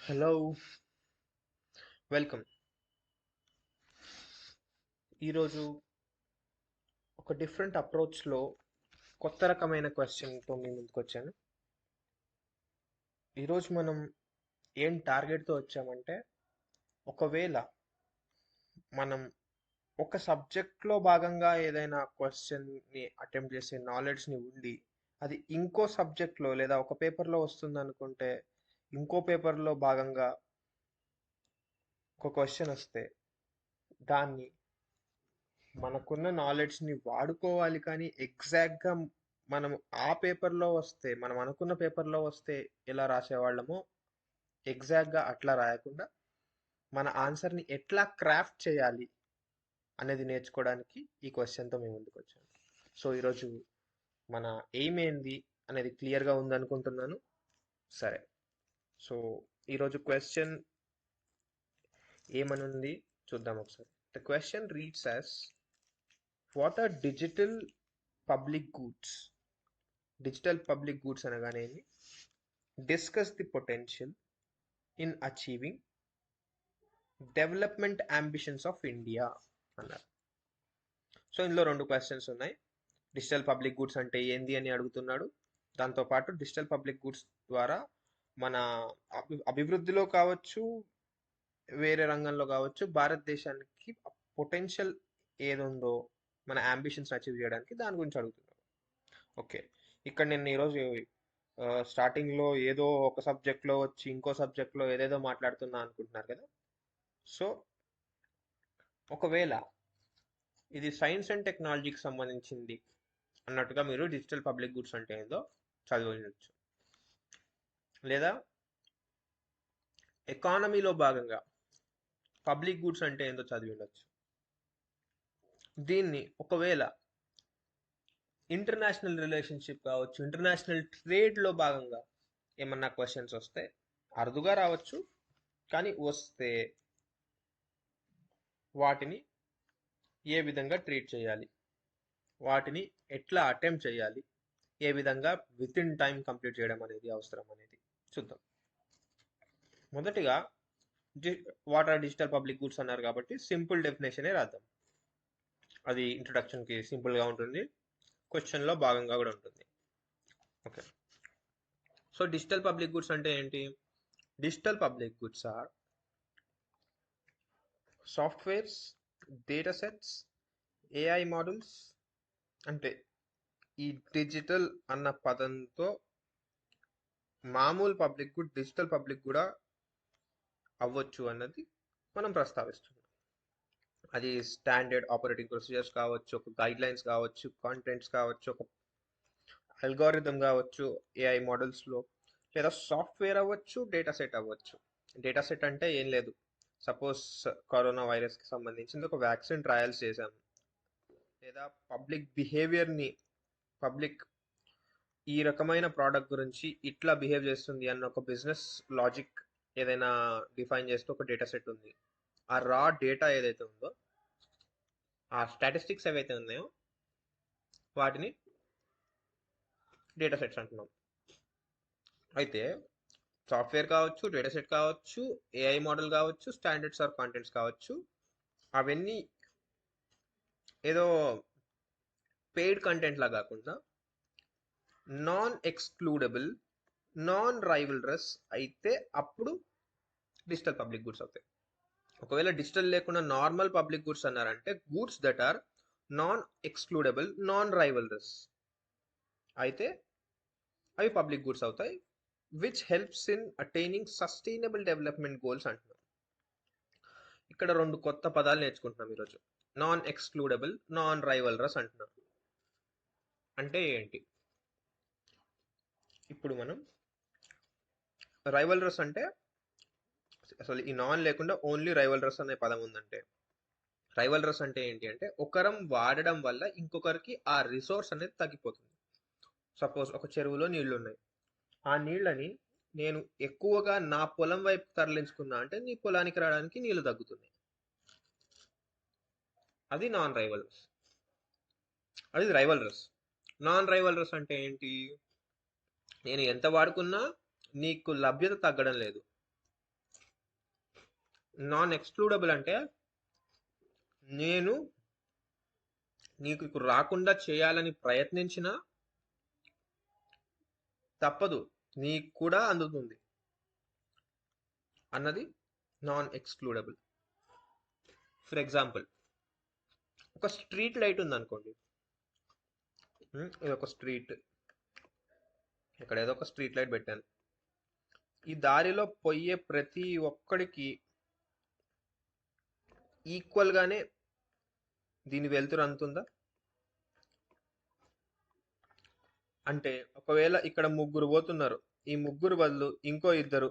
Hello, welcome. ఈరోజు ఒక different అప్రోచ్లో కొత్త రకమైన క్వశ్చన్తో మీ ముందుకు వచ్చాను. ఈరోజు మనం ఏం టార్గెట్తో వచ్చామంటే, ఒకవేళ మనం ఒక సబ్జెక్ట్లో భాగంగా ఏదైనా క్వశ్చన్ని అటెంప్ట్ చేసే నాలెడ్జ్ని ఉండి అది ఇంకో సబ్జెక్ట్లో లేదా ఒక పేపర్లో వస్తుంది అనుకుంటే, ఇంకో పేపర్లో భాగంగా ఒక క్వశ్చన్ వస్తే దాన్ని మనకున్న నాలెడ్జ్ని వాడుకోవాలి. కానీ ఎగ్జాక్ట్గా మనం ఆ పేపర్లో వస్తే, మనం అనుకున్న పేపర్లో వస్తే ఎలా రాసేవాళ్ళమో ఎగ్జాక్ట్గా అట్లా రాయకుండా మన ఆన్సర్ని ఎట్లా క్రాఫ్ట్ చేయాలి అనేది నేర్చుకోవడానికి ఈ క్వశ్చన్తో మేము ముందుకు వచ్చాను. సో ఈరోజు మన ఎయిమ్ ఏంది అనేది క్లియర్గా ఉందనుకుంటున్నాను. సరే, సో ఈరోజు క్వశ్చన్ ఏమనుంది చూద్దాం ఒకసారి. The question reads as, what are public goods digital public goods అనగానే discuss the potential in achieving development ambitions of India అన్నారు. సో ఇందులో రెండు క్వశ్చన్స్ ఉన్నాయి. డిజిటల్ పబ్లిక్ గూడ్స్ అంటే ఏంది అని అడుగుతున్నాడు. దాంతోపాటు డిజిటల్ పబ్లిక్ గూడ్స్ ద్వారా మన అభివృద్ధిలో కావచ్చు, వేరే రంగంలో కావచ్చు, భారతదేశానికి పొటెన్షియల్ ఏదుందో మన అంబిషన్స్ అచీవ్ చేయడానికి దాని గురించి అడుగుతున్నాడు. ఓకే, ఇక్కడ నేను ఈరోజు స్టార్టింగ్లో ఏదో ఒక సబ్జెక్ట్లో వచ్చి ఇంకో సబ్జెక్ట్లో ఏదేదో మాట్లాడుతున్నా అనుకుంటున్నారు కదా. సో ఒకవేళ ఇది సైన్స్ అండ్ టెక్నాలజీకి సంబంధించింది అన్నట్టుగా మీరు డిజిటల్ పబ్లిక్ గుడ్స్ అంటే ఏందో చదివచ్చు, లేదా ఎకానమీలో భాగంగా పబ్లిక్ గుడ్స్ అంటే ఏందో చదివి ఉండొచ్చు. దీన్ని ఒకవేళ ఇంటర్నేషనల్ రిలేషన్షిప్ కావచ్చు, ఇంటర్నేషనల్ ట్రేడ్లో భాగంగా ఏమన్నా క్వశ్చన్స్ వస్తే అరుదుగా రావచ్చు, కానీ వస్తే వాటిని ఏ విధంగా ట్రీట్ చేయాలి, వాటిని ఎట్లా అటెంప్ట్ చేయాలి, ఏ విధంగా విత్ ఇన్ టైం కంప్లీట్ చేయడం అనేది అవసరం అనేది చూద్దాం. మొదటిగా what are digital public goods అన్నారు కాబట్టి సింపుల్ డెఫినేషనే రాద్దాం. అది ఇంట్రొడక్షన్కి సింపుల్గా ఉంటుంది, క్వశ్చన్లో భాగంగా కూడా ఉంటుంది. Okay, so digital public goods అంటే ఏంటి? Digital public goods are softwares, data sets, AI models. అంటే ఈ డిజిటల్ అన్న పదంతో మామూలు పబ్లిక్ గుడ్ డిజిటల్ పబ్లిక్ కూడా అవ్వచ్చు అన్నది మనం ప్రస్తావిస్తున్నాం. అది స్టాండర్డ్ ఆపరేటింగ్ ప్రొసీజర్స్ కావచ్చు, ఒక గైడ్ లైన్స్ కావచ్చు, కాంటెంట్స్ కావచ్చు, ఒక అల్గారిథం కావచ్చు ఏఐ మోడల్స్లో, లేదా సాఫ్ట్వేర్ అవ్వచ్చు, డేటా సెట్ అవ్వచ్చు. డేటా సెట్ అంటే ఏం లేదు, సపోజ్ కరోనా వైరస్కి సంబంధించింది ఒక వ్యాక్సిన్ ట్రయల్స్ చేశాం, లేదా పబ్లిక్ బిహేవియర్ని, పబ్లిక్ ఈ రకమైన ప్రోడక్ట్ గురించి ఇట్లా బిహేవ్ చేస్తుంది అన్న ఒక బిజినెస్ లాజిక్ ఏదైనా డిఫైన్ చేస్తూ ఒక డేటా సెట్ ఉంది. ఆ రా డేటా ఏదైతే ఉందో, ఆ స్టాటిస్టిక్స్ ఏవైతే ఉన్నాయో వాటిని డేటా సెట్స్ అంటున్నాం. అయితే సాఫ్ట్వేర్ కావచ్చు, డేటా సెట్ కావచ్చు, ఏఐ మోడల్ కావచ్చు, స్టాండర్డ్స్ ఆర్ కాంటెంట్స్ కావచ్చు, అవన్నీ ఏదో పెయిడ్ కంటెంట్ లా కాకుండా నాన్ ఎక్స్క్లూడబుల్, నాన్ రైవల్రస్ అయితే అప్పుడు డిజిటల్ పబ్లిక్ గుడ్స్ అవుతాయి. ఒకవేళ డిజిటల్ లేకుండా నార్మల్ పబ్లిక్ గుడ్స్ అన్నారంటే goods that are non excludable, non rivalrous అయితే అవి పబ్లిక్ గుడ్స్ అవుతాయి, which helps in attaining sustainable development goals అంటున్నాం. ఇక్కడ రెండు కొత్త పదాలు నేర్చుకుంటున్నాం ఈరోజు. నాన్ ఎక్స్క్లూడబుల్, నాన్ రైవల్రస్ అంటున్నాం. అంటే ఏంటి? ఇప్పుడు మనం రైవల్రస్ అంటే అసలు ఈ నాన్ లేకుండా ఓన్లీ రైవల్రస్ అనే పదం ఉందంటే, రైవల్రస్ అంటే ఏంటి అంటే ఒకరం వాడడం వల్ల ఇంకొకరికి ఆ రిసోర్స్ అనేది తగ్గిపోతుంది. సపోజ్ ఒక చెరువులో నీళ్లు ఉన్నాయి, ఆ నీళ్ళని నేను ఎక్కువగా నా పొలం వైపు తరలించుకున్నా అంటే నీ పొలానికి రావడానికి నీళ్లు తగ్గుతున్నాయి. అది నాన్ రైవల్రస్, అది రైవల్రస్. నాన్ రైవల్రస్ అంటే ఏంటి? నేను ఎంత వాడుకున్నా నీకు లభ్యత తగ్గడం లేదు, నాన్ ఎక్స్క్లూడబుల్ అంటే నేను నీకు రాకుండా చేయాలని ప్రయత్నించినా తప్పదు, నీకు కూడా అందుతుంది అన్నది నాన్ ఎక్స్క్లూడబుల్. ఫర్ ఎగ్జాంపుల్, ఒక స్ట్రీట్ లైట్ ఉంది అనుకోండి. ఇది ఒక స్ట్రీట్, ఇక్కడ ఏదో ఒక స్ట్రీట్ లైట్ పెట్టాను. ఈ దారిలో పోయే ప్రతి ఒక్కడికి ఈక్వల్గానే దీని వెలుతురు అందుతుందా? అంటే ఒకవేళ ఇక్కడ ముగ్గురు పోతున్నారు, ఈ ముగ్గురు బదులు ఇంకో ఇద్దరు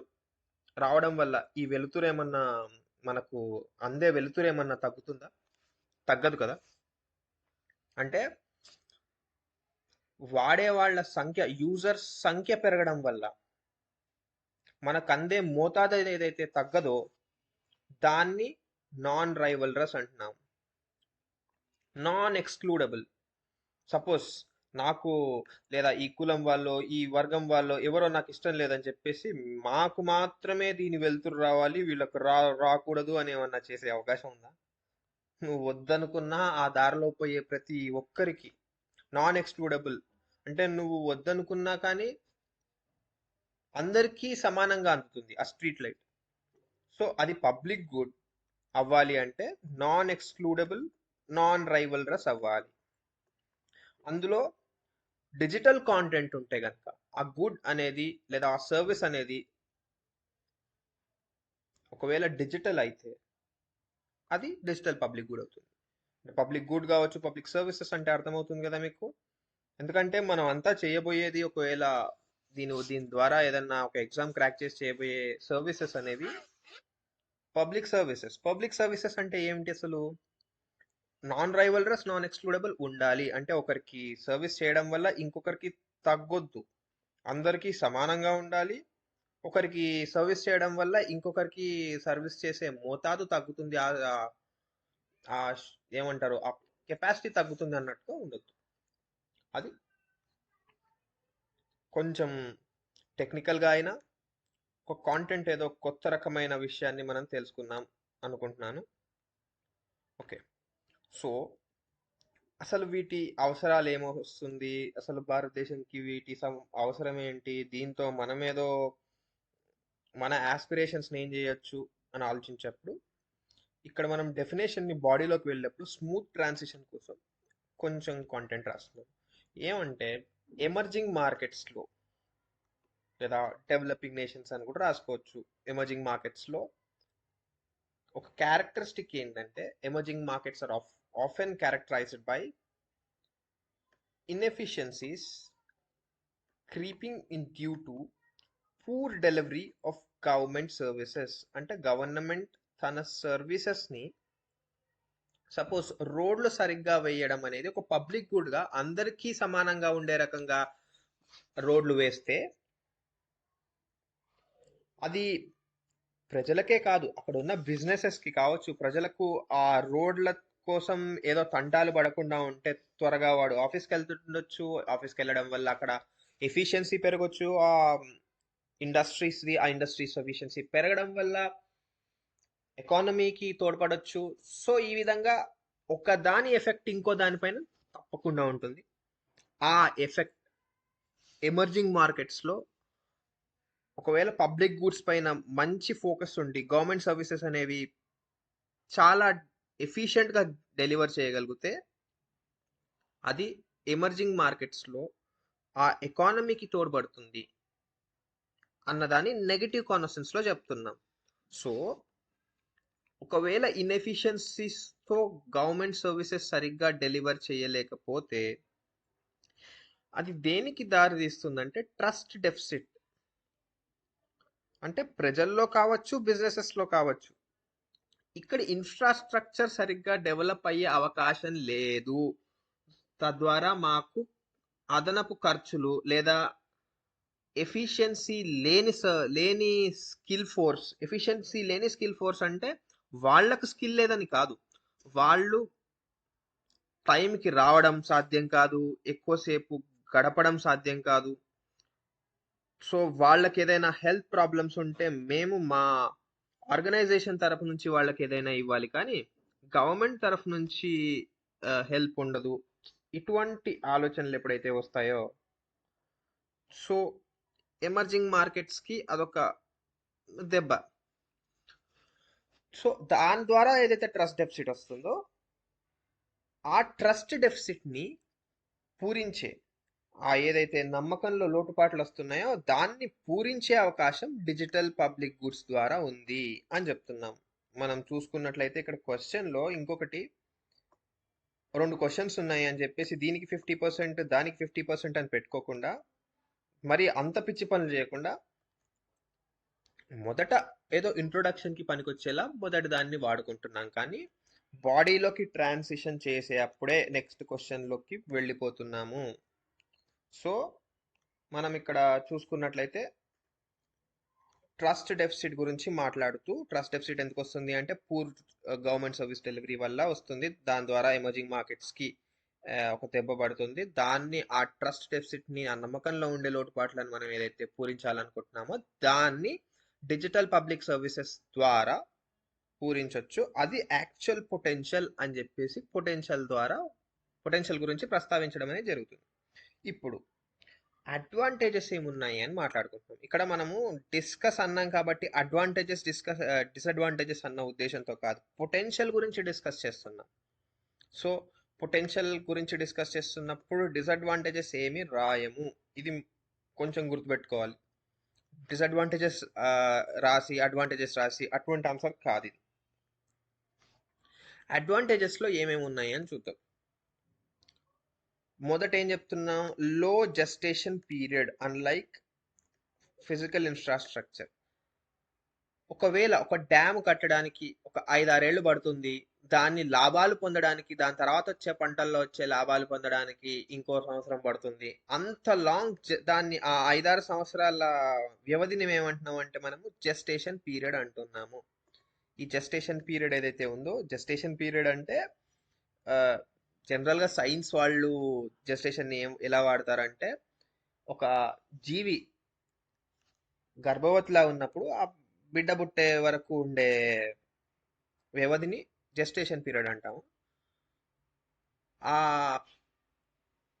రావడం వల్ల ఈ వెలుతురు ఏమన్నా, మనకు అందే వెలుతురు ఏమన్నా తగ్గుతుందా? తగ్గదు కదా. అంటే వాడే వాళ్ళ సంఖ్య, యూజర్స్ సంఖ్య పెరగడం వల్ల మనకు అందే మోతాదు ఏదైతే తగ్గదో దాన్ని నాన్ రైవల్రస్ అంటున్నాం, నాన్ ఎక్స్క్లూడబుల్. సపోజ్ నాకు లేదా ఈ కులం వాళ్ళు, ఈ వర్గం వాళ్ళు ఎవరో నాకు ఇష్టం లేదని చెప్పేసి మాకు మాత్రమే దీని వెలుతురు రావాలి, వీళ్ళకు రాకూడదు అని ఏమన్నా చేసే అవకాశం ఉందా? నువ్వు వద్దనుకున్నా ఆ దారిలో పోయే ప్రతి ఒక్కరికి నాన్ ఎక్స్క్లూడబుల్ అంటే నువ్వు వద్దనుకున్నా కానీ అందరికీ సమానంగా అందుతుంది ఆ స్ట్రీట్ లైట్. సో అది పబ్లిక్ గుడ్ అవ్వాలి అంటే నాన్ ఎక్స్క్లూడబుల్, నాన్ రైవల్రస్ అవ్వాలి. అందులో డిజిటల్ కాంటెంట్ ఉంటే కనుక ఆ గుడ్ అనేది లేదా ఆ సర్వీస్ అనేది ఒకవేళ డిజిటల్ అయితే అది డిజిటల్ పబ్లిక్ గుడ్ అవుతుంది. పబ్లిక్ గుడ్ కావచ్చు, పబ్లిక్ సర్వీసెస్ అంటే అర్థమవుతుంది కదా మీకు. ఎందుకంటే మనం అంతా చేయబోయేది, ఒకవేళ దీని ద్వారా ఏదన్నా ఒక ఎగ్జామ్ క్రాక్ చేసి చేయబోయే సర్వీసెస్ అనేవి పబ్లిక్ సర్వీసెస్. పబ్లిక్ సర్వీసెస్ అంటే ఏమిటి అసలు? నాన్ రైవల్రస్, నాన్ ఎక్స్క్లూడబుల్ ఉండాలి అంటే ఒకరికి సర్వీస్ చేయడం వల్ల ఇంకొకరికి తగ్గొద్దు, అందరికీ సమానంగా ఉండాలి. ఒకరికి సర్వీస్ చేయడం వల్ల ఇంకొకరికి సర్వీస్ చేసే మోతాదు తగ్గుతుంది, ఏమంటారు, ఆ కెపాసిటీ తగ్గుతుంది అన్నట్టుగా ఉండొద్దు. అది కొంచెం టెక్నికల్గా అయినా ఒక కాంటెంట్ ఏదో కొత్త రకమైన విషయాన్ని మనం తెలుసుకున్నాం అనుకుంటున్నాను. ఓకే, సో అసలు వీటి అవసరాలు ఏమో వస్తుంది, అసలు భారతదేశానికి వీటి అవసరం ఏంటి, దీంతో మనమేదో మన ఆస్పిరేషన్స్ని ఏం చేయొచ్చు అని ఆలోచించేటప్పుడు ఇక్కడ మనం డెఫినేషన్ని బాడీలోకి వెళ్ళినప్పుడు స్మూత్ ట్రాన్సిషన్ కోసం కొంచెం కాంటెంట్ రాస్తున్నాం. ఏమంటే ఎమర్జింగ్ మార్కెట్స్లో లేదా డెవలపింగ్ నేషన్స్ అని కూడా రాసుకోవచ్చు. ఎమర్జింగ్ మార్కెట్స్లో ఒక క్యారెక్టరిస్టిక్ ఏంటంటే emerging markets are often characterized by inefficiencies creeping in due to poor delivery of government services. అంటే గవర్నమెంట్ తన సర్వీసెస్ని, సపోజ్ రోడ్లు సరిగ్గా వేయడం అనేది ఒక పబ్లిక్ గుడ్గా అందరికీ సమానంగా ఉండే రకంగా రోడ్లు వేస్తే అది ప్రజలకే కాదు, అక్కడ ఉన్న బిజినెసెస్కి కావచ్చు, ప్రజలకు ఆ రోడ్ల కోసం ఏదో తంటాలు పడకుండా ఉంటే త్వరగా వాడు ఆఫీస్కి వెళ్తుండొచ్చు, ఆఫీస్కి వెళ్ళడం వల్ల అక్కడ ఎఫిషియన్సీ పెరగచ్చు, ఆ ఇండస్ట్రీస్ ఎఫిషియన్సీ పెరగడం వల్ల ఎకానమీకి తోడ్పడవచ్చు. సో ఈ విధంగా ఒక దాని ఎఫెక్ట్ ఇంకో దానిపైన తప్పకుండా ఉంటుంది. ఆ ఎఫెక్ట్ ఎమర్జింగ్ మార్కెట్స్లో ఒకవేళ పబ్లిక్ గూడ్స్ పైన మంచి ఫోకస్ ఉండి గవర్నమెంట్ సర్వీసెస్ అనేవి చాలా ఎఫిషియెంట్గా డెలివర్ చేయగలిగితే అది ఎమర్జింగ్ మార్కెట్స్లో ఆ ఎకానమీకి తోడ్పడుతుంది అన్నదాన్ని నెగిటివ్ కాన్సెన్స్లో చెప్తున్నాం. సో ఒకవేళ ఇన్ఎఫిషియన్సీస్తో గవర్నమెంట్ సర్వీసెస్ సరిగ్గా డెలివర్ చేయలేకపోతే అది దేనికి దారి తీస్తుందంటే ట్రస్ట్ డెఫిసిట్. అంటే ప్రజల్లో కావచ్చు, బిజినెసెస్లో కావచ్చు, ఇక్కడ ఇన్ఫ్రాస్ట్రక్చర్ సరిగ్గా డెవలప్ అయ్యే అవకాశం లేదు. తద్వారా మాకు అదనపు ఖర్చులు లేదా ఎఫిషియన్సీ లేని స్కిల్ ఫోర్స్ అంటే వాళ్ళకు స్కిల్ లేదని కాదు, వాళ్ళు టైంకి రావడం సాధ్యం కాదు, ఎక్కువసేపు గడపడం సాధ్యం కాదు. సో వాళ్ళకి ఏదైనా హెల్త్ ప్రాబ్లమ్స్ ఉంటే మేము మా ఆర్గనైజేషన్ తరఫు నుంచి వాళ్ళకి ఏదైనా ఇవ్వాలి కానీ గవర్నమెంట్ తరఫు నుంచి హెల్ప్ ఉండదు. ఇటువంటి ఆలోచనలు ఎప్పుడైతే వస్తాయో సో ఎమర్జింగ్ మార్కెట్స్కి అదొక దెబ్బ. సో దాని ద్వారా ఏదైతే ట్రస్ట్ డెఫిసిట్ వస్తుందో ఆ ట్రస్ట్ డెఫిసిట్ని పూరించే ఏదైతే నమ్మకంలో లోటుపాట్లు వస్తున్నాయో దాన్ని పూరించే అవకాశం డిజిటల్ పబ్లిక్ గుడ్స్ ద్వారా ఉంది అని చెప్తున్నాం. మనం చూసుకున్నట్లయితే ఇక్కడ క్వశ్చన్లో ఇంకొకటి 2 క్వశ్చన్స్ ఉన్నాయి అని చెప్పేసి దీనికి 50% దానికి 50% అని పెట్టుకోకుండా మరి అంత పిచ్చి పనులు చేయకుండా మొదట ఏదో ఇంట్రొడక్షన్కి పనికొచ్చేలా మొదటి దాన్ని వాడుకుంటున్నాం, కానీ బాడీలోకి ట్రాన్సిషన్ చేసే అప్పుడే నెక్స్ట్ క్వశ్చన్లోకి వెళ్ళిపోతున్నాము. సో మనం ఇక్కడ చూసుకున్నట్లయితే ట్రస్ట్ డెఫిసిట్ గురించి మాట్లాడుతూ, ట్రస్ట్ డెఫిసిట్ ఎందుకు వస్తుంది అంటే పూర్ గవర్నమెంట్ సర్వీస్ డెలివరీ వల్ల వస్తుంది. దాని ద్వారా ఎమర్జింగ్ మార్కెట్స్కి ఒక దెబ్బ పడుతుంది. దాన్ని ఆ ట్రస్ట్ డెఫిసిట్ని, ఆ నమ్మకంలో ఉండే లోటుపాట్లను మనం ఏదైతే పూరించాలనుకుంటున్నామో దాన్ని డిజిటల్ పబ్లిక్ సర్వీసెస్ ద్వారా పూరించవచ్చు. అది యాక్చువల్ పొటెన్షియల్ అని చెప్పేసి పొటెన్షియల్ గురించి ప్రస్తావించడం అనేది జరుగుతుంది. ఇప్పుడు అడ్వాంటేజెస్ ఏమున్నాయి అని మాట్లాడుకుంటున్నాం. ఇక్కడ మనము డిస్కస్ అన్నాం కాబట్టి అడ్వాంటేజెస్ డిసడ్వాంటేజెస్ అన్న ఉద్దేశంతో కాదు, పొటెన్షియల్ గురించి డిస్కస్ చేస్తున్నాం. సో పొటెన్షియల్ గురించి డిస్కస్ చేస్తున్నప్పుడు డిసడ్వాంటేజెస్ ఏమి రాయము, ఇది కొంచెం గుర్తుపెట్టుకోవాలి. డిసడ్వాంటేజెస్ రాసి అడ్వాంటేజెస్ రాసి అటువంటి ఆన్సర్ కాదు ఇది. అడ్వాంటేజెస్లో ఏమేమి ఉన్నాయి అని చూద్దాం. మొదట ఏం చెప్తున్నాం, లో gestation period unlike physical infrastructure. ఒకవేళ ఒక డ్యామ్ కట్టడానికి ఒక 5-6 ఏళ్ళు పడుతుంది, దాన్ని లాభాలు పొందడానికి, దాని తర్వాత వచ్చే పంటల్లో వచ్చే లాభాలు పొందడానికి ఇంకో సంవత్సరం పడుతుంది. అంత లాంగ్ దాన్ని ఆ 5-6 సంవత్సరాల వ్యవధిని ఏమంటున్నాం అంటే మనము జెస్టేషన్ పీరియడ్ అంటున్నాము. ఈ జెస్టేషన్ పీరియడ్ ఏదైతే ఉందో, జెస్టేషన్ పీరియడ్ అంటే జనరల్గా సైన్స్ వాళ్ళు జెస్టేషన్ ఎలా వాడతారంటే ఒక జీవి గర్భవతిలా ఉన్నప్పుడు ఆ బిడ్డ పుట్టే వరకు ఉండే వ్యవధిని జెస్టేషన్ పీరియడ్ అంటాము. ఆ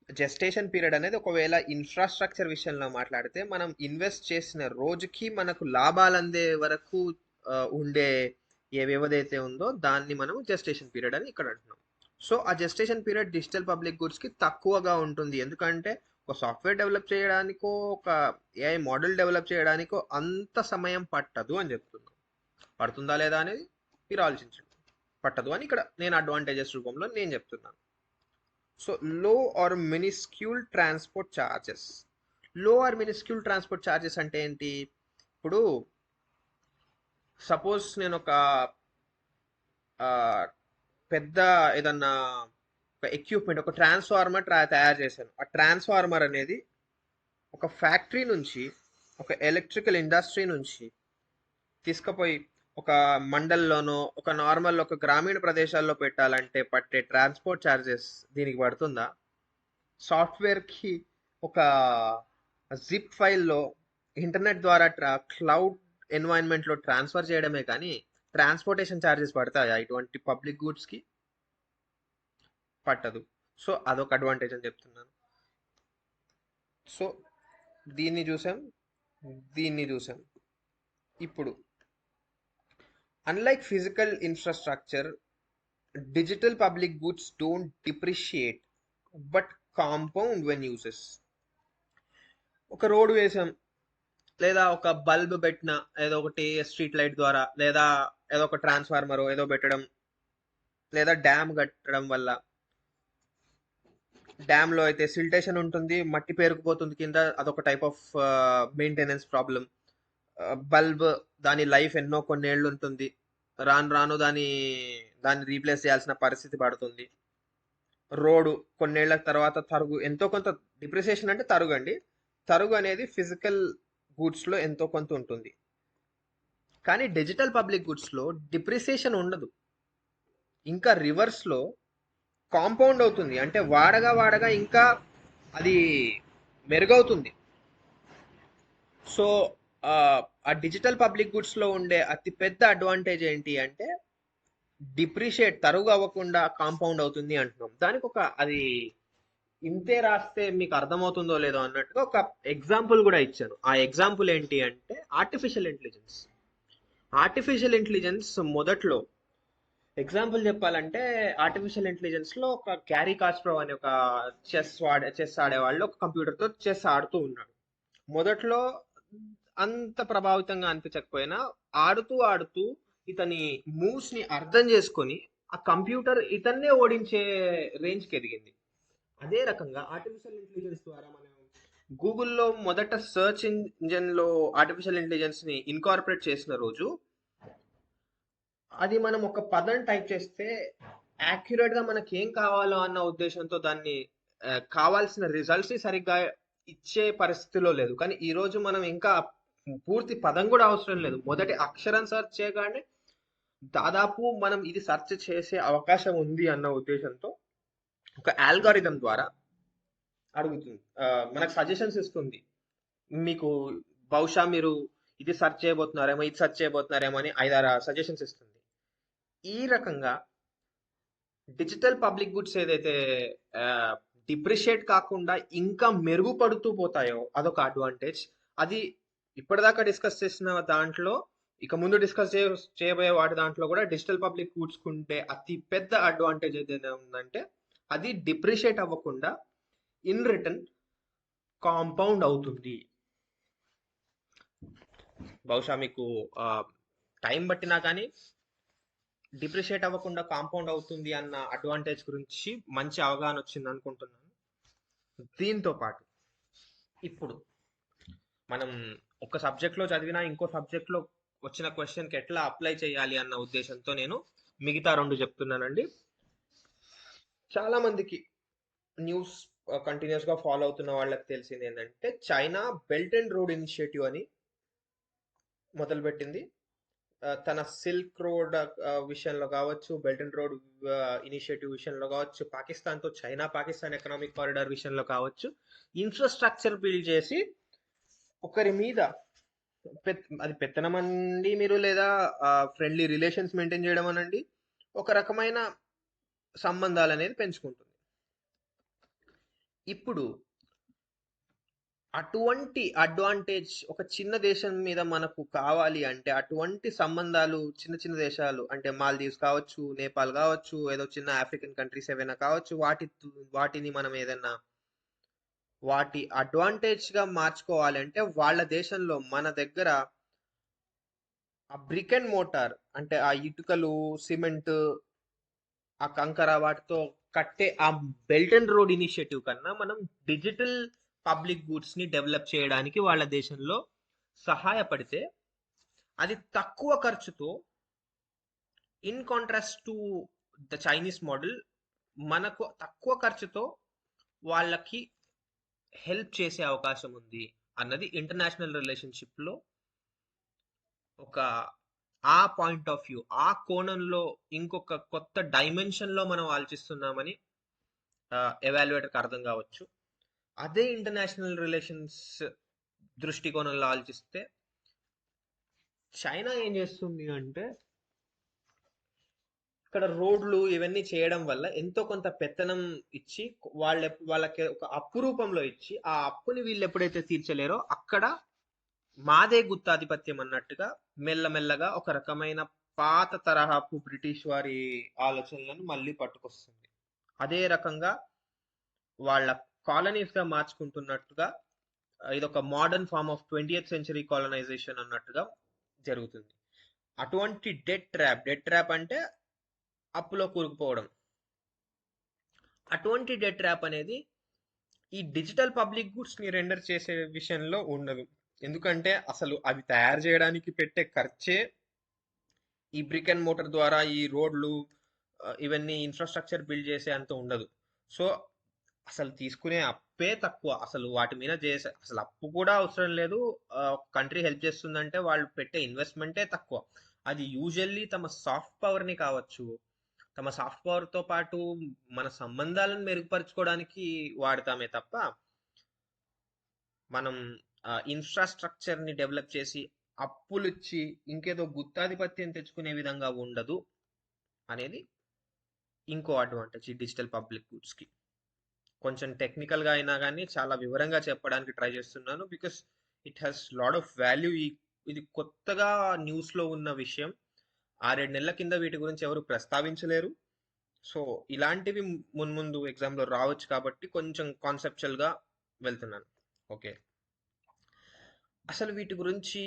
జెస్టేషన్ పీరియడ్ అనేది ఒకవేళ ఇన్ఫ్రాస్ట్రక్చర్ విషయంలో మాట్లాడితే మనం ఇన్వెస్ట్ చేసిన రోజుకి మనకు లాభాలు అందే వరకు ఉండే ఏ వ్యవధి అయితే ఉందో దాన్ని మనం జెస్టేషన్ పీరియడ్ అని ఇక్కడ అంటున్నాం. సో ఆ జెస్టేషన్ పీరియడ్ డిజిటల్ పబ్లిక్ గుడ్స్కి తక్కువగా ఉంటుంది. ఎందుకంటే ఒక సాఫ్ట్వేర్ డెవలప్ చేయడానికో ఒక ఏఐ మోడల్ డెవలప్ చేయడానికో అంత సమయం పట్టదు అని చెప్తున్నాం. పడుతుందా లేదా అనేది మీరు ఆలోచించండి. పట్టదు అని ఇక్కడ నేను అడ్వాంటేజెస్ రూపంలో నేను చెప్తున్నాను. సో లో ఆర్ మినిస్క్యూల్ ట్రాన్స్పోర్ట్ ఛార్జెస్. లో ఆర్ మినిస్క్యూల్ ట్రాన్స్పోర్ట్ ఛార్జెస్ అంటే ఏంటి? ఇప్పుడు సపోజ్ నేను ఒక పెద్ద ఏదన్నా ఒక ఎక్విప్మెంట్, ఒక ట్రాన్స్ఫార్మర్ తయారు చేశాను. ఆ ట్రాన్స్ఫార్మర్ అనేది ఒక ఫ్యాక్టరీ నుంచి, ఒక ఎలక్ట్రికల్ ఇండస్ట్రీ నుంచి తీసుకుపోయి ఒక మండల్లోనో ఒక నార్మల్ ఒక గ్రామీణ ప్రదేశాల్లో పెట్టాలంటే పట్టే ట్రాన్స్పోర్ట్ ఛార్జెస్ దీనికి పడుతుందా? సాఫ్ట్వేర్కి ఒక జిప్ ఫైల్లో ఇంటర్నెట్ ద్వారా క్లౌడ్ ఎన్వైరన్మెంట్లో ట్రాన్స్ఫర్ చేయడమే కానీ ట్రాన్స్పోర్టేషన్ ఛార్జెస్ పడతాయా ఇటువంటి పబ్లిక్ గూడ్స్కి? పట్టదు. సో అదొక అడ్వాంటేజ్ అని చెప్తున్నాను. సో దీన్ని చూసాం. ఇప్పుడు unlike physical infrastructure, digital public goods don't depreciate but compound when uses. ఒక రోడ్ వేసాం, లేదా ఒక బల్బ్ పెట్టిన, ఏదో ఒకటి స్ట్రీట్ లైట్ ద్వారా, లేదా ఏదో ఒక ట్రాన్స్ఫార్మర్ ఏదో పెట్టడం, లేదా డ్యామ్ కట్టడం వల్ల డ్యామ్లో అయితే సిల్టేషన్ ఉంటుంది, మట్టి పేరుకుపోతుంది కింద, అదొక type of maintenance problem. Bulb దాని లైఫ్ ఎన్నో కొన్నేళ్ళు ఉంటుంది, రాను రాను దాన్ని రీప్లేస్ చేయాల్సిన పరిస్థితి పడుతుంది. రోడ్డు కొన్నేళ్ల తర్వాత తరుగు, ఎంతో కొంత డిప్రిసియేషన్ అంటే తరుగు అండి, తరుగు అనేది ఫిజికల్ గూడ్స్లో ఎంతో కొంత ఉంటుంది. కానీ డిజిటల్ పబ్లిక్ గూడ్స్లో డిప్రిసియేషన్ ఉండదు, ఇంకా రివర్స్లో కాంపౌండ్ అవుతుంది. అంటే వాడగా ఇంకా అది మెరుగవుతుంది. సో ఆ డిజిటల్ పబ్లిక్ గుడ్స్ లో ఉండే అతి పెద్ద అడ్వాంటేజ్ ఏంటి అంటే డిప్రిషియేట్ తరుగు అవ్వకుండా కాంపౌండ్ అవుతుంది అంటున్నాం. దానికి ఒక అది ఇంతే రాస్తే మీకు అర్థమవుతుందో లేదో అన్నట్టుగా ఒక ఎగ్జాంపుల్ కూడా ఇచ్చాను. ఆ ఎగ్జాంపుల్ ఏంటి అంటే ఆర్టిఫిషియల్ ఇంటెలిజెన్స్. ఆర్టిఫిషియల్ ఇంటెలిజెన్స్ మొదట్లో ఎగ్జాంపుల్ చెప్పాలంటే ఆర్టిఫిషియల్ ఇంటెలిజెన్స్ లో ఒక గ్యారీ కాస్ప్రో అనే ఒక చెస్ ఆడేవాళ్ళు ఒక కంప్యూటర్ తో చెస్ ఆడుతూ ఉన్నాడు. మొదట్లో అంత ప్రభావితంగా అనిపించకపోయినా ఆడుతూ ఆడుతూ ఇతని మూవ్స్ ని అర్థం చేసుకొని ఆ కంప్యూటర్ ఇతన్నే ఓడించే రేంజ్ కి ఎదిగింది. అదే రకంగా ఆర్టిఫిషియల్ ఇంటెలిజెన్స్ ద్వారా మనం గూగుల్లో మొదట సెర్చ్ ఇంజన్ లో ఆర్టిఫిషియల్ ఇంటెలిజెన్స్ ని ఇన్కార్పొరేట్ చేసిన రోజు అది మనం ఒక పదం టైప్ చేస్తే యాక్యురేట్ గా మనకి ఏం కావాలో అన్న ఉద్దేశంతో దాన్ని కావాల్సిన రిజల్ట్స్ ని సరిగ్గా ఇచ్చే పరిస్థితిలో లేదు. కానీ ఈ రోజు మనం ఇంకా పూర్తి పదం కూడా అవసరం లేదు, మొదటి అక్షరం సెర్చ్ చేయగానే దాదాపు మనం ఇది సెర్చ్ చేసే అవకాశం ఉంది అన్న ఉద్దేశంతో ఒక ఆల్గారిథం ద్వారా అడుగుతుంది, మనకు సజెషన్స్ ఇస్తుంది. మీకు బహుశా మీరు ఇది సెర్చ్ చేయబోతున్నారేమో, ఇది సెర్చ్ చేయబోతున్నారేమో అని 5-6 సజెషన్స్ ఇస్తుంది. ఈ రకంగా డిజిటల్ పబ్లిక్ గుడ్స్ ఏదైతే డిప్రిషియేట్ కాకుండా ఇంకా మెరుగుపడుతూ పోతాయో అదొక అడ్వాంటేజ్. అది ఇప్పటిదాకా డిస్కస్ చేసిన దాంట్లో ఇక ముందు డిస్కస్ చేయబోయే వాటి దాంట్లో కూడా డిజిటల్ పబ్లిక్ గుడ్స్ కుంటే అతి పెద్ద అడ్వాంటేజ్ ఏదైతే ఉందంటే అది డిప్రిషియేట్ అవ్వకుండా ఇన్ రిటర్న్ కాంపౌండ్ అవుతుంది. బహుశా మీకు టైం బట్టినా కానీ డిప్రిషియేట్ అవ్వకుండా కాంపౌండ్ అవుతుంది అన్న అడ్వాంటేజ్ గురించి మంచి అవగాహన వచ్చింది అనుకుంటున్నాను. దీంతో పాటు ఇప్పుడు మనం ఒక సబ్జెక్ట్లో చదివినా ఇంకో సబ్జెక్ట్లో వచ్చిన క్వశ్చన్కి ఎట్లా అప్లై చేయాలి అన్న ఉద్దేశంతో నేను మిగతా 2 చెప్తున్నానండి. చాలా మందికి న్యూస్ కంటిన్యూస్ గా ఫాలో అవుతున్న వాళ్ళకి తెలిసింది ఏంటంటే China belt and road initiative అని మొదలుపెట్టింది. తన సిల్క్ రోడ్ విషయంలో కావచ్చు, బెల్ట్ అండ్ రోడ్ ఇనిషియేటివ్ విషయంలో కావచ్చు, పాకిస్తాన్తో చైనా పాకిస్తాన్ ఎకనామిక్ కారిడార్ విషయంలో కావచ్చు, ఇన్ఫ్రాస్ట్రక్చర్ బిల్డ్ చేసి ఒకరి మీద అది పెత్తనం అండి మీరు, లేదా ఫ్రెండ్లీ రిలేషన్స్ మెయింటైన్ చేయడం అనండి, ఒక రకమైన సంబంధాలు అనేది పెంచుకుంటుంది. ఇప్పుడు అటువంటి అడ్వాంటేజ్ ఒక చిన్న దేశం మీద మనకు కావాలి అంటే అటువంటి సంబంధాలు చిన్న చిన్న దేశాలు అంటే మాల్దీవ్స్ కావచ్చు, నేపాల్ కావచ్చు, ఏదో చిన్న ఆఫ్రికన్ కంట్రీస్ ఏవైనా కావచ్చు, వాటిని మనం ఏదైనా వాటి అడ్వాంటేజ్ గా మార్చుకోవాలి అంటే వాళ్ళ దేశంలో మన దగ్గర ఆ బ్రిక్ అండ్ మోటార్ అంటే ఆ ఇటుకలు, సిమెంట్, ఆ కంకర వాటితో కట్టే ఆ బెల్ట్ అండ్ రోడ్ ఇనిషియేటివ్ కన్నా మనం డిజిటల్ పబ్లిక్ గూడ్స్ ని డెవలప్ చేయడానికి వాళ్ళ దేశంలో సహాయపడితే అది తక్కువ ఖర్చుతో, in contrast to the Chinese model, మనకు తక్కువ ఖర్చుతో వాళ్ళకి హెల్ప్ చేసే అవకాశం ఉంది అన్నది ఇంటర్నేషనల్ రిలేషన్షిప్ లో ఒక ఆ పాయింట్ ఆఫ్ వ్యూ, ఆ కోణంలో ఇంకొక కొత్త డైమెన్షన్ లో మనం ఆలోచిస్తున్నామని ఎవాల్యుయేటర్కి అర్థం కావచ్చు. అదే ఇంటర్నేషనల్ రిలేషన్స్ దృష్టికోణంలో ఆలోచిస్తే చైనా ఏం చేస్తుంది అంటే ఇక్కడ రోడ్లు ఇవన్నీ చేయడం వల్ల ఎంతో కొంత పెత్తనం ఇచ్చి వాళ్ళకి ఒక అప్పు రూపంలో ఇచ్చి ఆ అప్పుని వీళ్ళు ఎప్పుడైతే తీర్చలేరో అక్కడ మాదే గుత్తాధిపత్యం అన్నట్టుగా మెల్లమెల్లగా ఒక రకమైన పాత తరహాపు బ్రిటిష్ వారి ఆలోచనలను మళ్ళీ పట్టుకొస్తుంది. అదే రకంగా వాళ్ళ కాలనీస్ గా మార్చుకుంటున్నట్టుగా ఇదొక modern form of 20th century colonization అన్నట్టుగా జరుగుతుంది. అటువంటి డెట్ ట్రాప్ అంటే అప్పులో కూరుకుపోవడం. అటువంటి డెట్ ట్రాప్ అనేది ఈ డిజిటల్ పబ్లిక్ గుడ్స్ ని రెండర్ చేసే విషయంలో ఉండదు. ఎందుకంటే అసలు అవి తయారు చేయడానికి పెట్టే ఖర్చే ఈ బ్రిక్ అండ్ మోటార్ ద్వారా ఈ రోడ్లు ఇవన్నీ ఇన్ఫ్రాస్ట్రక్చర్ బిల్డ్ చేసే అంత ఉండదు. సో అసలు తీసుకునే అప్పే తక్కువ, అసలు వాటి మీద చేసే అసలు అప్పు కూడా అవసరం లేదు. కంట్రీ హెల్ప్ చేస్తుందంటే వాళ్ళు పెట్టే ఇన్వెస్ట్మెంటే తక్కువ. అది యూజువల్లీ తమ సాఫ్ట్ పవర్ ని కావచ్చు, తమ సాఫ్ట్ పవర్ తో పాటు మన సంబంధాలను మెరుగుపరచుకోవడానికి వాడతామే తప్ప మనం ఇన్ఫ్రాస్ట్రక్చర్ ని డెవలప్ చేసి అప్పులు ఇచ్చి ఇంకేదో గుత్తాధిపత్యం తెచ్చుకునే విధంగా ఉండదు అనేది ఇంకో అడ్వాంటేజ్ ఈ డిజిటల్ పబ్లిక్ గూడ్స్కి. కొంచెం టెక్నికల్గా అయినా కానీ చాలా వివరంగా చెప్పడానికి ట్రై చేస్తున్నాను, because it has lot of value. ఇది కొత్తగా న్యూస్లో ఉన్న విషయం. 6-7 నెలల కింద వీటి గురించి ఎవరు ప్రస్తావించలేరు. సో ఇలాంటివి మున్ముందు ఎగ్జామ్లో రావచ్చు కాబట్టి కొంచెం కాన్సెప్చువల్గా వెళ్తున్నాను. ఓకే, అసలు వీటి గురించి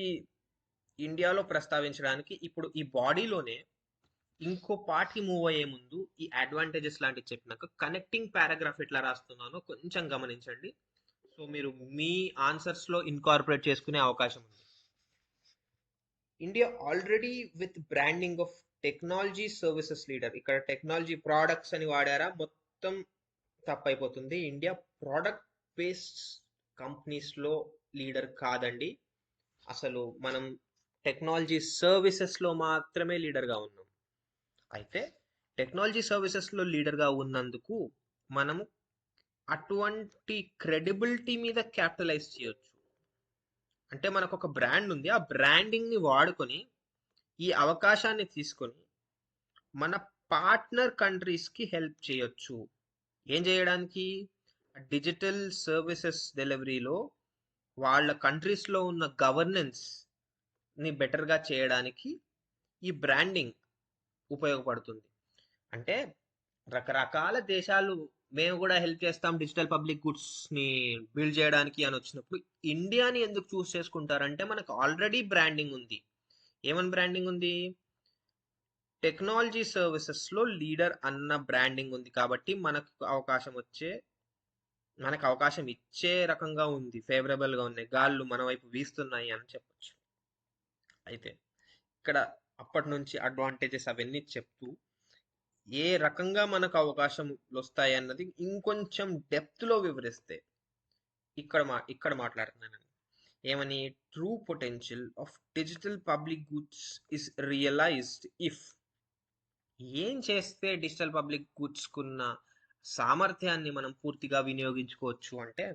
ఇండియాలో ప్రస్తావించడానికి ఇప్పుడు ఈ బాడీలోనే ఇంకో పార్ట్కి మూవ్ అయ్యే ముందు ఈ అడ్వాంటేజెస్ లాంటివి చెప్పినాక కనెక్టింగ్ పారాగ్రాఫ్ ఎట్లా రాస్తున్నానో కొంచెం గమనించండి. సో మీరు మీ ఆన్సర్స్లో ఇన్కార్పొరేట్ చేసుకునే అవకాశం ఉంది. India already with branding of technology services leader. ఇక్కడ టెక్నాలజీ ప్రోడక్ట్స్ అని వాడారా, మొత్తం తప్పైపోతుంది. ఇండియా ప్రోడక్ట్ బేస్డ్ కంపెనీస్లో లీడర్ కాదండి. అసలు మనం టెక్నాలజీ సర్వీసెస్లో మాత్రమే లీడర్గా ఉన్నాం. అయితే టెక్నాలజీ సర్వీసెస్లో లీడర్గా ఉన్నందుకు మనము అటువంటి క్రెడిబిలిటీ మీద క్యాపిటలైజ్ చేయొచ్చు. అంటే మనకు ఒక బ్రాండ్ ఉంది, ఆ బ్రాండింగ్ని వాడుకొని ఈ అవకాశాన్ని తీసుకొని మన పార్ట్నర్ కంట్రీస్కి హెల్ప్ చేయొచ్చు. ఏం చేయడానికి? డిజిటల్ సర్వీసెస్ డెలివరీలో వాళ్ళ కంట్రీస్లో ఉన్న గవర్నెన్స్ని బెటర్గా చేయడానికి ఈ బ్రాండింగ్ ఉపయోగపడుతుంది. అంటే రకరకాల దేశాలు మేము కూడా హెల్ప్ చేస్తాం డిజిటల్ పబ్లిక్ గుడ్స్ని బిల్డ్ చేయడానికి అని వచ్చినప్పుడు ఇండియాని ఎందుకు చూస్ చేసుకుంటారంటే మనకు ఆల్రెడీ బ్రాండింగ్ ఉంది. ఏమని బ్రాండింగ్ ఉంది? టెక్నాలజీ సర్వీసెస్లో లీడర్ అన్న బ్రాండింగ్ ఉంది కాబట్టి మనకు అవకాశం ఇచ్చే రకంగా ఉంది, ఫేవరబుల్గా ఉన్నాయి, గాళ్ళు మన వైపు వీస్తున్నాయి అని చెప్పొచ్చు. అయితే ఇక్కడ అప్పటి నుంచి అడ్వాంటేజెస్ అవన్నీ చెప్తూ ఏ రకంగా మనకు అవకాశం వస్తాయి అన్నది ఇంకొంచెం డెప్త్లో వివరిస్తే ఇక్కడ మాట్లాడుతున్నాను. ఏమని? True potential of digital public goods is realized if. ఏం చేస్తే డిజిటల్ పబ్లిక్ గుడ్స్కున్న సామర్థ్యాన్ని మనం పూర్తిగా వినియోగించుకోవచ్చు అంటే,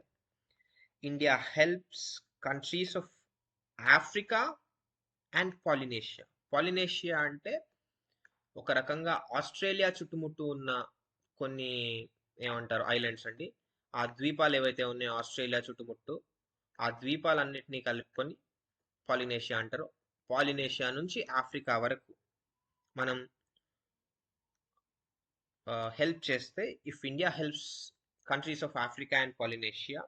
India helps countries of Africa and Polynesia. Polynesia అంటే ఒక రకంగా ఆస్ట్రేలియా చుట్టుముట్టు ఉన్న కొన్ని ఏమంటారు ఐలాండ్స్ అండి. ఆ ద్వీపాలు ఏవైతే ఉన్నాయో ఆస్ట్రేలియా చుట్టుముట్టు, ఆ ద్వీపాలన్నింటినీ కలుపుకొని పాలినేషియా అంటారు. పాలినేషియా నుంచి ఆఫ్రికా వరకు మనం హెల్ప్ చేస్తే, if India helps countries of Africa and Polynesia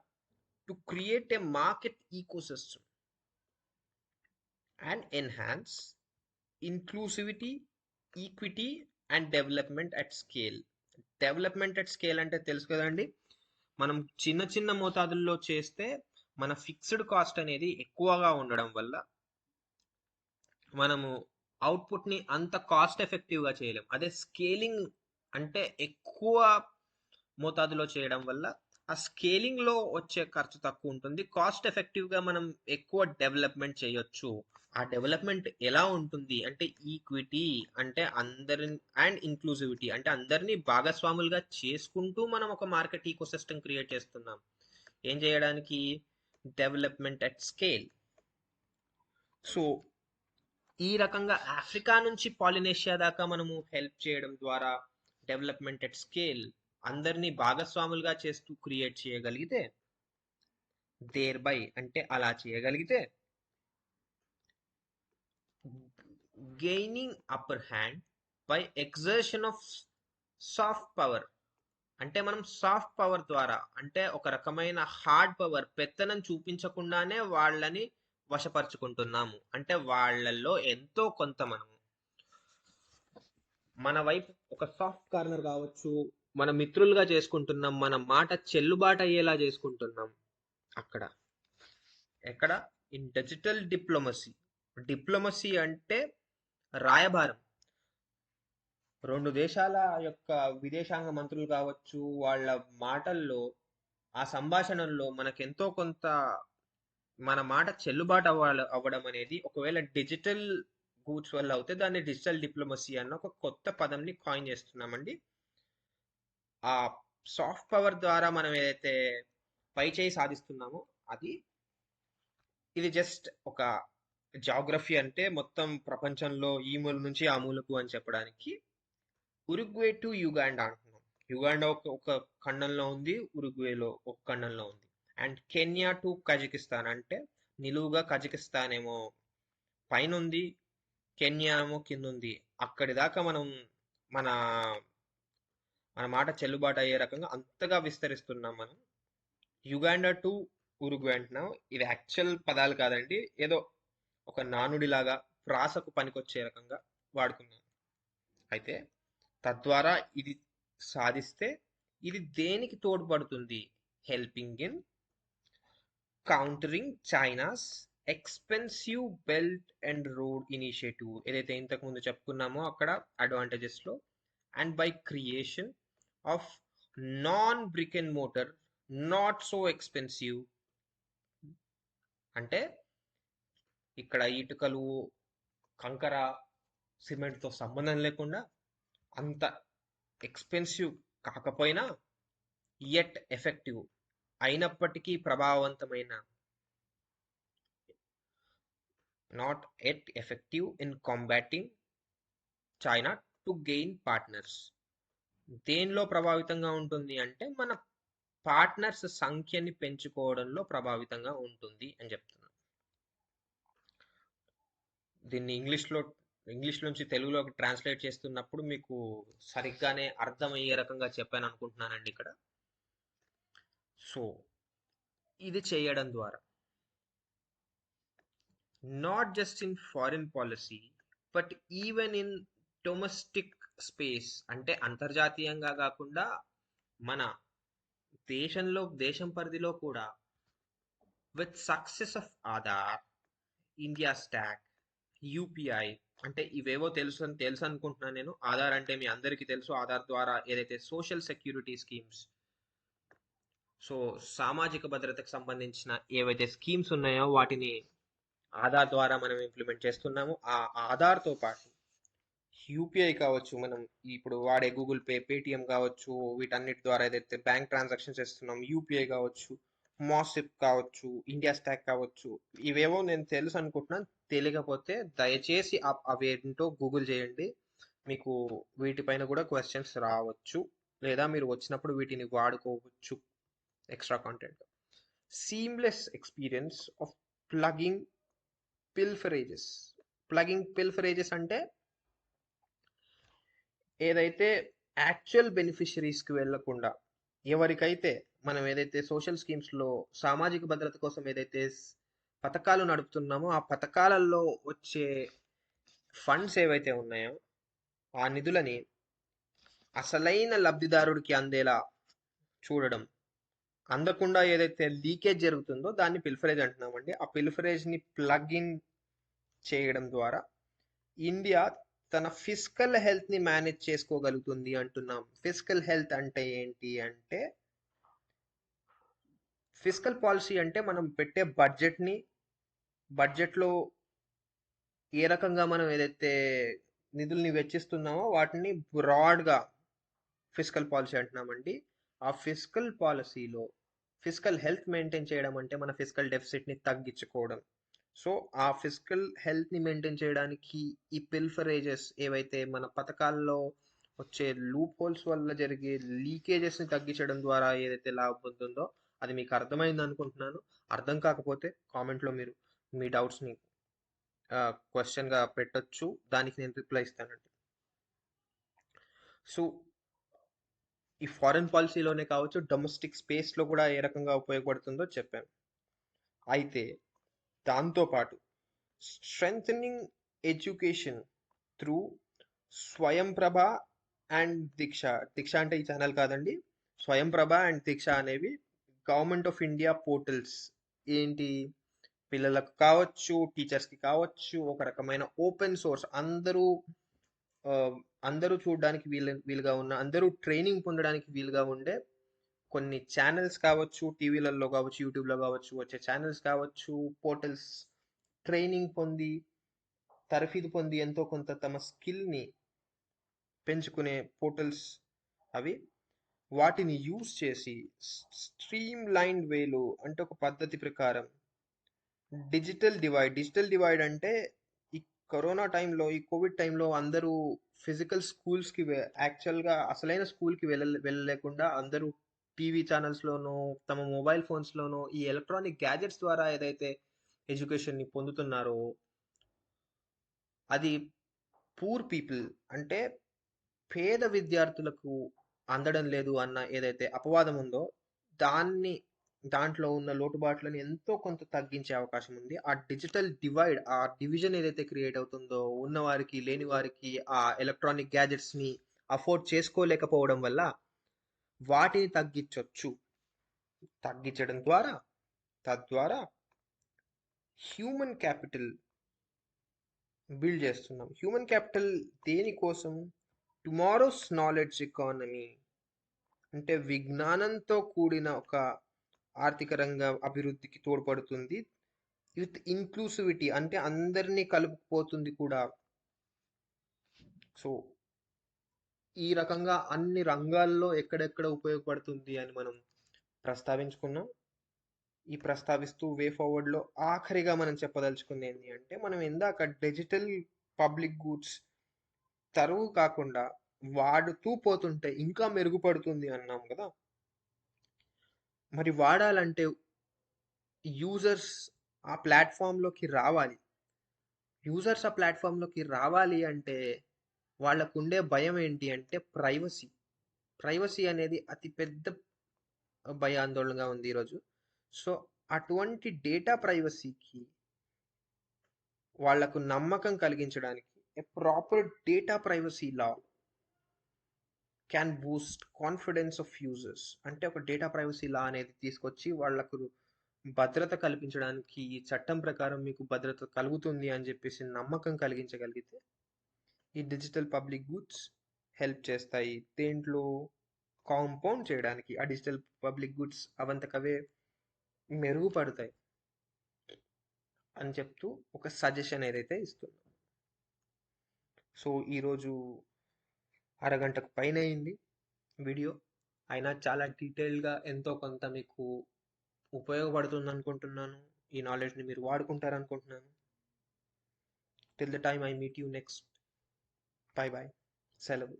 to create a market ecosystem and enhance inclusivity, equity and development at scale. Development at scale అంటే తెలుసు కదండి, మనం చిన్న చిన్న మోతాదుల్లో చేస్తే మన ఫిక్స్డ్ కాస్ట్ అనేది ఎక్కువగా ఉండడం వల్ల మనము అవుట్పుట్ని అంత కాస్ట్ ఎఫెక్టివ్గా చేయలేం. అదే స్కేలింగ్ అంటే ఎక్కువ మోతాదులో చేయడం వల్ల ఆ స్కేలింగ్లో వచ్చే ఖర్చు తక్కువ ఉంటుంది, కాస్ట్ ఎఫెక్టివ్గా మనం ఎక్కువ డెవలప్మెంట్ చేయొచ్చు. ఆ డెవలప్మెంట్ ఎలా ఉంటుంది అంటే ఈక్విటీ అంటే అందరి అండ్ ఇంక్లూసివిటీ అంటే అందరినీ భాగస్వాములుగా చేసుకుంటూ మనం ఒక మార్కెట్ ఈకోసిస్టమ్ క్రియేట్ చేస్తున్నాం. ఏం చేయడానికి? Development at scale. సో ఈ రకంగా ఆఫ్రికా నుంచి పాలినేషియా దాకా మనము హెల్ప్ చేయడం ద్వారా డెవలప్మెంట్ అట్ స్కేల్ అందరినీ భాగస్వాములుగా చేస్తూ క్రియేట్ చేయగలిగితే, దేర్ బై అంటే అలా చేయగలిగితే gaining upper hand by exertion of soft power. అంటే మనం సాఫ్ట్ పవర్ ద్వారా అంటే ఒక రకమైన హార్డ్ పవర్ పెత్తనం చూపించకుండానే వాళ్ళని వశపరుచుకుంటున్నాము. అంటే వాళ్ళల్లో ఎంతో కొంత మనము మన వైపు ఒక సాఫ్ట్ కార్నర్ కావచ్చు, మన మిత్రులుగా చేసుకుంటున్నాం, మన మాట చెల్లుబాటు అయ్యేలా చేసుకుంటున్నాం. అక్కడ ఎక్కడ? In digital diplomacy. డిప్లొమసీ అంటే రాయబారం. రెండు దేశాల యొక్క విదేశాంగ మంత్రులు కావచ్చు, వాళ్ళ మాటల్లో ఆ సంభాషణల్లో మనకెంతో కొంత మన మాట చెల్లుబాటు అవ్వడం అనేది ఒకవేళ డిజిటల్ గూడ్స్ వల్ల అవుతే దాన్ని డిజిటల్ డిప్లొమసీ అన్న ఒక కొత్త పదంని కాయిన్ చేస్తున్నామండి. ఆ సాఫ్ట్ పవర్ ద్వారా మనం ఏదైతే పై చేయి సాధిస్తున్నామో ఇది జస్ట్ ఒక జాగ్రఫీ అంటే మొత్తం ప్రపంచంలో ఈ మూల నుంచి ఆ మూలకు అని చెప్పడానికి. ఉరుగ్వే టు యుగాండా అంటున్నాం. యుగాండా ఒక ఖండంలో ఉంది, ఉరుగ్వేలో ఒక ఖండంలో ఉంది. అండ్ కెన్యా టు కజకిస్తాన్ అంటే నిలువుగా కజకిస్తాన్ ఏమో పైన ఉంది, కెన్యా ఏమో కింద ఉంది. అక్కడి దాకా మన మన మాట చెల్లుబాటు అయ్యే రకంగా అంతగా విస్తరిస్తున్నాం మనం. యుగాండా టు ఉరుగ్వే అంటున్నాం. ఇది యాక్చువల్ పదాలు కాదండి, ఏదో ఒక నానుడిలాగా ప్రాసకు పనికొచ్చే రకంగా వాడుకున్నాం. అయితే తద్వారా ఇది సాధిస్తే ఇది దేనికి తోడ్పడుతుంది? Helping in countering China's expensive belt and road initiative, ఏదైతే ఇంతకు ముందు చెప్పుకున్నామో అక్కడ అడ్వాంటేజెస్ లో. And by creation of non brick and motor not so expensive, అంటే ఇక్కడ ఇటుకలు, కంకర, సిమెంట్తో సంబంధం లేకుండా అంత ఎక్స్పెన్సివ్ కాకపోయినా యట్ ఎఫెక్టివ్, అయినప్పటికీ ప్రభావవంతమైన, not at effective in combating China to gain partners. దేనిలో ప్రభావితంగా ఉంటుంది అంటే మన పార్ట్నర్స్ సంఖ్యని పెంచుకోవడంలో ప్రభావితంగా ఉంటుంది అని చెప్తున్నాను. దీన్ని ఇంగ్లీష్ నుంచి తెలుగులోకి ట్రాన్స్లేట్ చేస్తున్నప్పుడు మీకు సరిగ్గానే అర్థమయ్యే రకంగా చెప్పాను అనుకుంటున్నానండి ఇక్కడ. సో ఇది చేయడం ద్వారా not just in foreign policy but even in domestic space, అంటే అంతర్జాతీయంగా కాకుండా మన దేశం పరిధిలో కూడా, with success of Aadhaar, India stock, UPI, అంటే ఇవేవో తెలుసు అనుకుంటున్నాను నేను. ఆధార్ అంటే మీ అందరికీ తెలుసు. ఆధార్ ద్వారా ఏదైతే సోషల్ సెక్యూరిటీ స్కీమ్స్, సో సామాజిక భద్రతకు సంబంధించిన ఏవైతే స్కీమ్స్ ఉన్నాయో వాటిని ఆధార్ ద్వారా మనం ఇంప్లిమెంట్ చేస్తున్నాము. ఆ ఆధార్తో పాటు యూపీఐ కావచ్చు, మనం ఇప్పుడు వాడే గూగుల్ పే, పేటిఎం కావచ్చు, వీటన్నిటి ద్వారా ఏదైతే బ్యాంక్ ట్రాన్సాక్షన్స్ చేస్తున్నాం, యూపీఐ కావచ్చు, మాసిప్ కావచ్చు, ఇండియా స్టాక్ కావచ్చు, ఇవేవో నేను తెలుసు అనుకుంటున్నాను. తెలియకపోతే దయచేసి అవేంటో గూగుల్ చేయండి. మీకు వీటిపైన కూడా క్వశ్చన్స్ రావచ్చు, లేదా మీరు వచ్చినప్పుడు వీటిని వాడుకోవచ్చు extra content. Seamless experience of plugging pilferages. అంటే ఏదైతే యాక్చువల్ బెనిఫిషరీస్కి వెళ్ళకుండా, ఎవరికైతే మనం ఏదైతే సోషల్ స్కీమ్స్లో సామాజిక భద్రత కోసం ఏదైతే పథకాలు నడుపుతున్నామో ఆ పథకాలలో వచ్చే ఫండ్స్ ఏవైతే ఉన్నాయో ఆ నిధులని అసలైన లబ్ధిదారుడికి అందేలా చూడడం, అందకుండా ఏదైతే లీకేజ్ జరుగుతుందో దాన్ని పిల్ఫరేజ్ అంటున్నామండి. ఆ పిల్ఫరేజ్ని ప్లగ్ ఇన్ చేయడం ద్వారా ఇండియా తన ఫిజికల్ హెల్త్ని మేనేజ్ చేసుకోగలుగుతుంది అంటున్నాం. ఫిజికల్ హెల్త్ అంటే ఏంటి అంటే, ఫిజికల్ పాలసీ అంటే మనం పెట్టే బడ్జెట్లో ఏ రకంగా మనం ఏదైతే నిధుల్ని వెచ్చిస్తున్నామో వాటిని బ్రాడ్గా ఫిజికల్ పాలసీ అంటున్నామండి. ఆ ఫిజికల్ పాలసీలో ఫిజికల్ హెల్త్ మెయింటైన్ చేయడం అంటే మన ఫిజికల్ డెఫిసిట్ని తగ్గించుకోవడం. సో ఆ ఫిజికల్ హెల్త్ని మెయింటైన్ చేయడానికి ఈ పిల్ఫరేజెస్ ఏవైతే మన పథకాల్లో వచ్చే లూప్ హోల్స్ వల్ల జరిగే లీకేజెస్ని తగ్గించడం ద్వారా ఏదైతే లాభం పొందుతుందో అది మీకు అర్థమైంది అనుకుంటున్నాను. అర్థం కాకపోతే కామెంట్లో మీరు మీ డౌట్స్ని క్వశ్చన్గా పెట్టొచ్చు, దానికి నేను రిప్లై ఇస్తానండి. సో ఈ ఫారెన్ పాలసీలోనే కావచ్చు, డొమెస్టిక్ స్పేస్లో కూడా ఏ రకంగా ఉపయోగపడుతుందో చెప్పాను. అయితే దాంతోపాటు strengthening education through Swayamprabha and Diksha. Diksha అంటే ఈ ఛానల్ కాదండి, స్వయంప్రభ అండ్ దీక్ష అనేవి గవర్నమెంట్ ఆఫ్ ఇండియా పోర్టల్స్. ఏంటి, పిల్లలకు కావచ్చు, టీచర్స్కి కావచ్చు, ఒక రకమైన ఓపెన్ సోర్స్, ఆ, అందరూ చూడడానికి వీలుగా ఉన్న, అందరూ ట్రైనింగ్ పొందడానికి వీలుగా ఉండే కొన్ని ఛానల్స్ కావచ్చు, టీవీలలో కావచ్చు, యూట్యూబ్లో కావచ్చు వచ్చే ఛానల్స్ కావచ్చు, పోర్టల్స్. ట్రైనింగ్ పొంది, తరఫీదు పొంది ఎంతో కొంత తమ స్కిల్ని పెంచుకునే పోర్టల్స్ అవి. వాటిని యూజ్ చేసి స్ట్రీమ్ లైన్ వేలు, అంటే ఒక పద్ధతి ప్రకారం డిజిటల్ డివైడ్ అంటే ఈ కరోనా టైంలో, ఈ కోవిడ్ టైంలో అందరూ ఫిజికల్ స్కూల్స్కి యాక్చువల్గా అసలైన స్కూల్కి వెళ్ళలేకుండా అందరూ టీవీ ఛానల్స్లోనూ తమ మొబైల్ ఫోన్స్లోనూ ఈ ఎలక్ట్రానిక్ గ్యాజెట్స్ ద్వారా ఏదైతే ఎడ్యుకేషన్ని పొందుతున్నారో అది పూర్ పీపుల్ అంటే పేద విద్యార్థులకు అందడం లేదు అన్న ఏదైతే అపవాదం ఉందో దాన్ని దాంట్లో ఉన్న లోటుబాట్లను ఎంతో కొంత తగ్గించే అవకాశం ఉంది. ఆ డిజిటల్ డివైడ్, ఆ డివిజన్ ఏదైతే క్రియేట్ అవుతుందో ఉన్నవారికి లేని వారికి ఆ ఎలక్ట్రానిక్ గ్యాజెట్స్ని అఫోర్డ్ చేసుకోలేకపోవడం వల్ల వాటిని తగ్గించడం ద్వారా తద్వారా హ్యూమన్ క్యాపిటల్ బిల్డ్ చేస్తున్నాం. హ్యూమన్ క్యాపిటల్ దేనికోసం? టుమారోస్ నాలెడ్జ్ ఎకానమీ అంటే విజ్ఞానంతో కూడిన ఒక ఆర్థిక రంగ అభివృద్ధికి తోడ్పడుతుంది. విత్ ఇన్క్లూసివిటీ అంటే అందరినీ కలుపుకుపోతుంది కూడా. సో ఈ రకంగా అన్ని రంగాల్లో ఎక్కడెక్కడ ఉపయోగపడుతుంది అని మనం ప్రస్తావించుకున్నాం. ఈ ప్రస్తావిస్తూ వే ఫార్వర్డ్లో ఆఖరిగా మనం చెప్పదలుచుకుంది ఏంటి అంటే, మనం ఇందాక డిజిటల్ పబ్లిక్ గూడ్స్ తరువు కాకుండా వాడుతూ పోతుంటే ఇంకా మెరుగుపడుతుంది అన్నాం కదా. మరి వాడాలంటే యూజర్స్ ఆ ప్లాట్ఫామ్లోకి రావాలి. యూజర్స్ ఆ ప్లాట్ఫామ్లోకి రావాలి అంటే వాళ్ళకు ఉండే భయం ఏంటి అంటే ప్రైవసీ. ప్రైవసీ అనేది అతి పెద్ద భయాందోళనగా ఉంది ఈరోజు. సో అటువంటి డేటా ప్రైవసీకి వాళ్లకు నమ్మకం కలిగించడానికి a proper data privacy law can Boost confidence of users. అంటే ఒక డేటా ప్రైవసీ లా అనేది తీసుకొచ్చి వాళ్లకు భద్రత కల్పించడానికి, ఈ చట్టం ప్రకారం మీకు భద్రత కలుగుతుంది అని చెప్పేసి నమ్మకం కలిగించగలిగితే ఈ డిజిటల్ పబ్లిక్ గూడ్స్ హెల్ప్ చేస్తాయి. దేంట్లో కాంపౌండ్ చేయడానికి ఆ డిజిటల్ పబ్లిక్ గూడ్స్ అవంతకవే మెరుగుపడతాయి అని చెప్తూ ఒక సజెషన్ ఏదైతే ఇస్తున్నాం. సో ఈరోజు అరగంటకు పైన అయింది వీడియో, అయినా చాలా డీటెయిల్గా ఎంతో కొంత మీకు ఉపయోగపడుతుంది అనుకుంటున్నాను. ఈ నాలెడ్జ్ని మీరు వాడుకుంటారనుకుంటున్నాను. Till the time I meet you next. Bye bye. సెలవు.